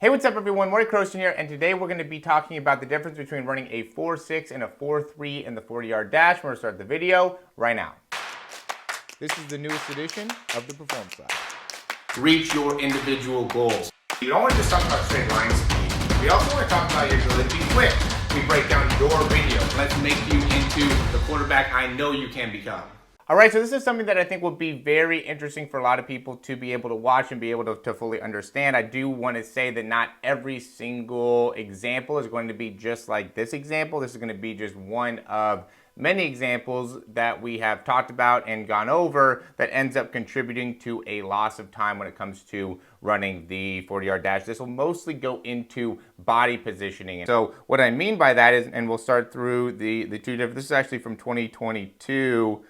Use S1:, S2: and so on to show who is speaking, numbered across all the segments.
S1: Hey, what's up everyone? Morey Croson here, and today we're going to be talking about the difference between running a 4.6 and a 4.3 in the 40-yard dash. We're going to start the video right now.
S2: This is the newest edition of the Perform Side.
S1: Reach your individual goals. You don't want to just talk about straight line speed. We also want to talk about your ability to be quick. We break down your video. Let's make you into the quarterback I know you can become. All right, so this is something that I think will be very interesting for a lot of people to be able to watch and be able to fully understand. I do want to say that not every single example is going to be just like this example. This is going to be just one of many examples that we have talked about and gone over that ends up contributing to a loss of time when it comes to running the 40-yard dash. This will mostly go into body positioning. So what I mean by that is, and we'll start through the two different, this is actually from 2022.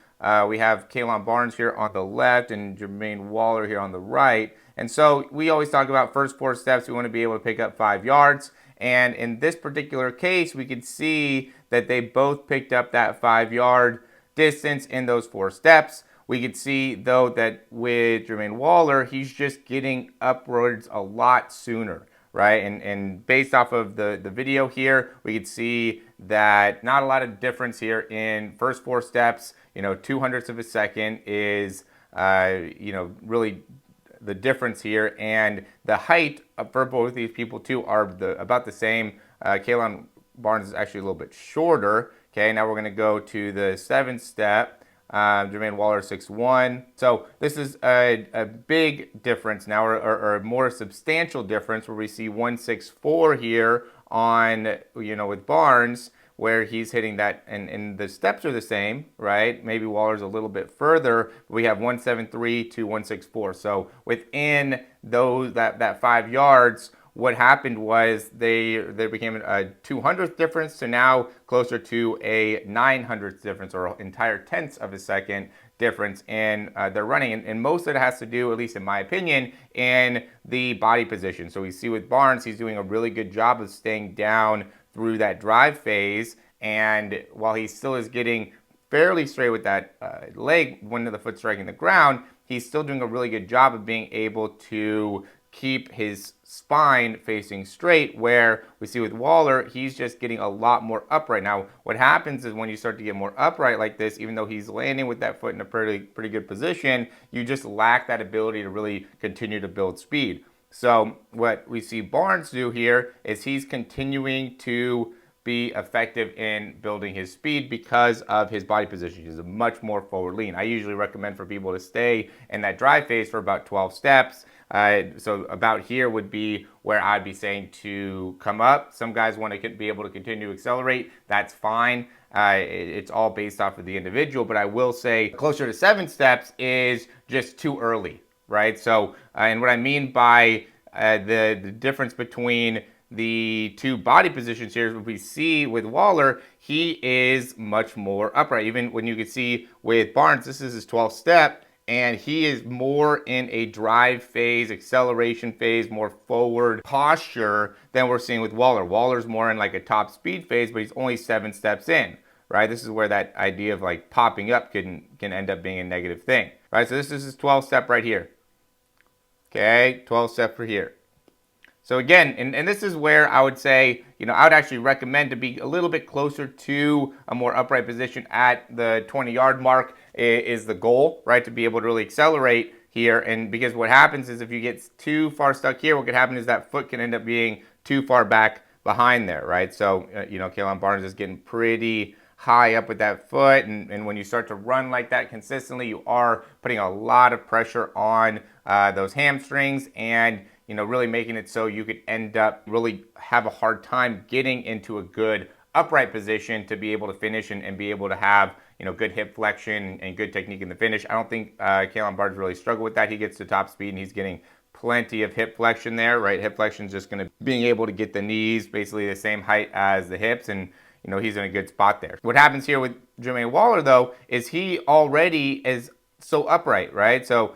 S1: We have Kalon Barnes here on the left and Jermaine Waller here on the right. And so we always talk about first 4 steps. We want to be able to pick up 5 yards. And in this particular case, we could see that they both picked up that 5-yard distance in those 4 steps. We could see, though, that with Jermaine Waller, he's just getting upwards a lot sooner, right? And based off of the video here, we could see that not a lot of difference here in first 4 steps. 0.02 of a second is, really the difference here. And the height for both these people, too, are about the same. Kalon Barnes is actually a little bit shorter. Okay, now we're going to go to the 7th step. Jermaine Waller 6'1". So this is a big difference now, or a more substantial difference, where we see 1.64 here on, with Barnes, where he's hitting that, and the steps are the same, right? Maybe Waller's a little bit further. We have 1.73 to 1.64. So within those that 5 yards, what happened was there became a 200th difference to now closer to a 900th difference, or entire tenths of a second difference in their running. And most of it has to do, at least in my opinion, in the body position. So we see with Barnes, he's doing a really good job of staying down through that drive phase. And while he still is getting fairly straight with that leg, one of the foot striking the ground, he's still doing a really good job of being able to keep his spine facing straight, where we see with Waller, he's just getting a lot more upright. Now, what happens is when you start to get more upright like this, even though he's landing with that foot in a pretty good position, you just lack that ability to really continue to build speed. So what we see Barnes do here is he's continuing to be effective in building his speed because of his body position. He's a much more forward lean. I usually recommend for people to stay in that drive phase for about 12 steps. So about here would be where I'd be saying to come up. Some guys want to be able to continue to accelerate. That's fine. It's all based off of the individual, but I will say closer to 7 steps is just too early, right? So, and what I mean by the difference between the 2 body positions here, what we see with Waller, he is much more upright. Even when you can see with Barnes, this is his 12th step, and he is more in a drive phase, acceleration phase, more forward posture than we're seeing with Waller. Waller's more in like a top speed phase, but he's only 7 steps in, right? This is where that idea of like popping up can end up being a negative thing, right? So this is his 12th step right here. Okay, 12th step for here. So again, and this is where I would say, I would actually recommend to be a little bit closer to a more upright position at the 20-yard mark is the goal, right? To be able to really accelerate here. And because what happens is if you get too far stuck here, what could happen is that foot can end up being too far back behind there, right? So, Kalon Barnes is getting pretty high up with that foot. And when you start to run like that consistently, you are putting a lot of pressure on those hamstrings, and really making it so you could end up really have a hard time getting into a good upright position to be able to finish and be able to have, good hip flexion and good technique in the finish. I don't think Kalon Barnes really struggled with that. He gets to top speed and he's getting plenty of hip flexion there, right? Hip flexion is just going to being able to get the knees basically the same height as the hips, and he's in a good spot there. What happens here with Jermaine Waller, though, is he already is so upright, right? So,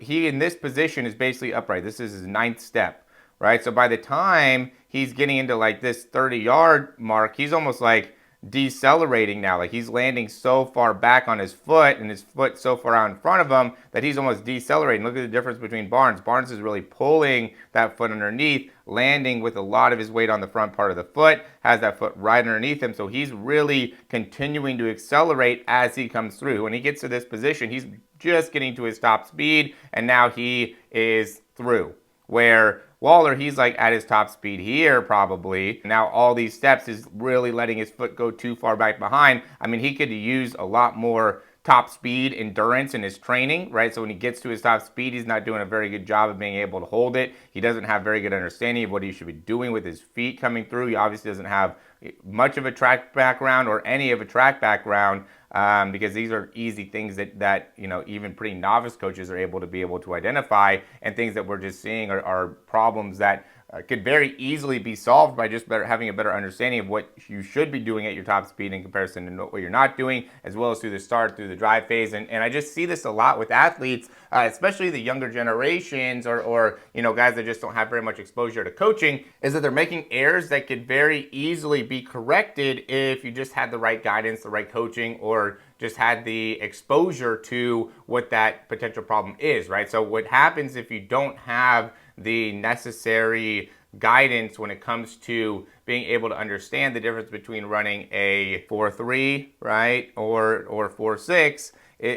S1: he in this position is basically upright. This is his 9th step, right? So by the time he's getting into like this 30-yard mark, he's almost like
S2: decelerating now. Like he's landing so far back on his foot and his foot so far out in front of him that he's almost decelerating. Look at the difference between Barnes. Barnes is really pulling that foot underneath, landing with a lot of his weight on the front part of the foot, has that foot right underneath him. So he's really continuing to accelerate as he comes through. When he gets to this position, he's just getting to his top speed, and now he is through. Where Waller, he's like at his top speed here probably. Now all these steps is really letting his foot go too far back behind. I mean, he could use a lot more top speed endurance in his training, right? So when he gets to his top speed, he's not doing a very good job of being able to hold it. He doesn't have very good understanding of what he should be doing with his feet coming through. He obviously doesn't have much of a track background or any of a track background, because these are easy things that you know, even pretty novice coaches are able to identify, and things that we're just seeing are problems that could very easily be solved by just having a better understanding of what you should be doing at your top speed in comparison to what you're not doing, as well as through the start, through the drive phase. And I just see this a lot with athletes, especially the younger generations or you know, guys that just don't have very much exposure to coaching, is that they're making errors that could very easily be corrected if you just had the right guidance, the right coaching, or just had the exposure to what that potential problem is, right? So what happens if you don't have the necessary guidance when it comes to being able to understand the difference between running a 4.3, right, or 4.6,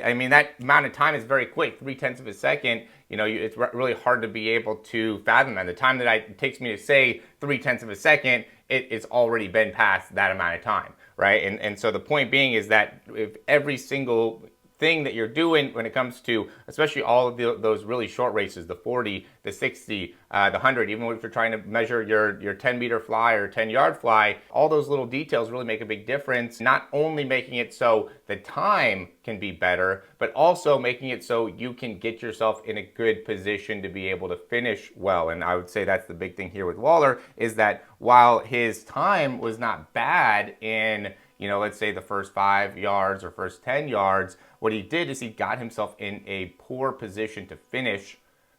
S2: I mean, that amount of time is very quick, 0.3 of a second. You know, it's really hard to be able to fathom that. The time that it takes me to say 0.3 of a second, it's already been past that amount of time, right? And so the point being is that if every single thing that you're doing when it comes to, especially all of those really short races, the 40, the 60, the 100, even if you're trying to measure your 10-meter fly or 10-yard fly, all those little details really make a big difference, not only making it so the time can be better, but also making it so you can get yourself in a good position to be able to finish well. And I would say that's the big thing here with Waller, is that while his time was not bad in, you know, let's say the first 5 yards or first 10 yards, what he did is he got himself in a poor position to finish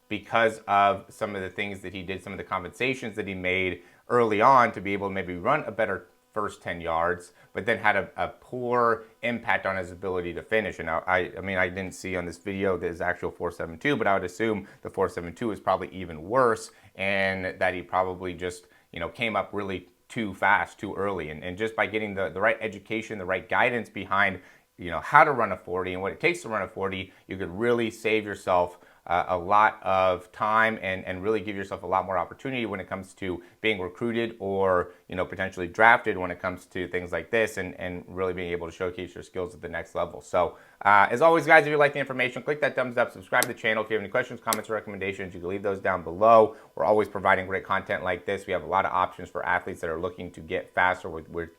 S2: because of some of the things that he did, some of the compensations that he made early on to be able to maybe run a better first 10 yards, but then had a poor impact on his ability to finish. And I mean, I didn't see on this video his actual 4.72, but I would assume the 4.72 is probably even worse, and that he probably just, you know, came up really too fast, too early. And just by getting the right education, the right guidance behind, you know, how to run a 40 and what it takes to run a 40, you could really save yourself a lot of time and really give yourself a lot more opportunity when it comes to being recruited or, you know, potentially drafted when it comes to things like this, and really being able to showcase your skills at the next level. So as always, guys, if you like the information, click that thumbs up, subscribe to the channel. If you have any questions, comments, or recommendations, you can leave those down below. We're always providing great content like this. We have a lot of options for athletes that are looking to get faster with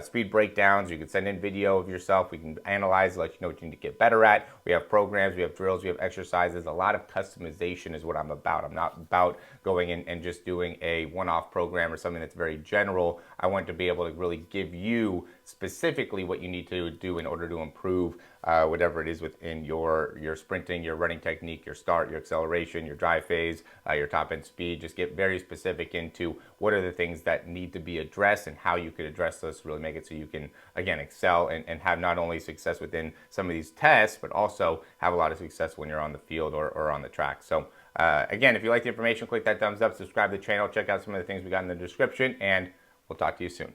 S2: speed breakdowns. You can send in video of yourself. We can analyze, let you know what you need to get better at. We have programs, we have drills, we have exercises. A lot of customization is what I'm about. I'm not about going in and just doing a one-off program or something that's very general. I want to be able to really give you specifically what you need to do in order to improve whatever it is within your sprinting, your running technique, your start, your acceleration, your drive phase, your top end speed. Just get very specific into what are the things that need to be addressed and how you could address those to really make it so you can, again, excel and have not only success within some of these tests, but also have a lot of success when you're on the field or on the track. So again, if you like the information, click that thumbs up, subscribe to the channel, check out some of the things we got in the description, and we'll talk to you soon.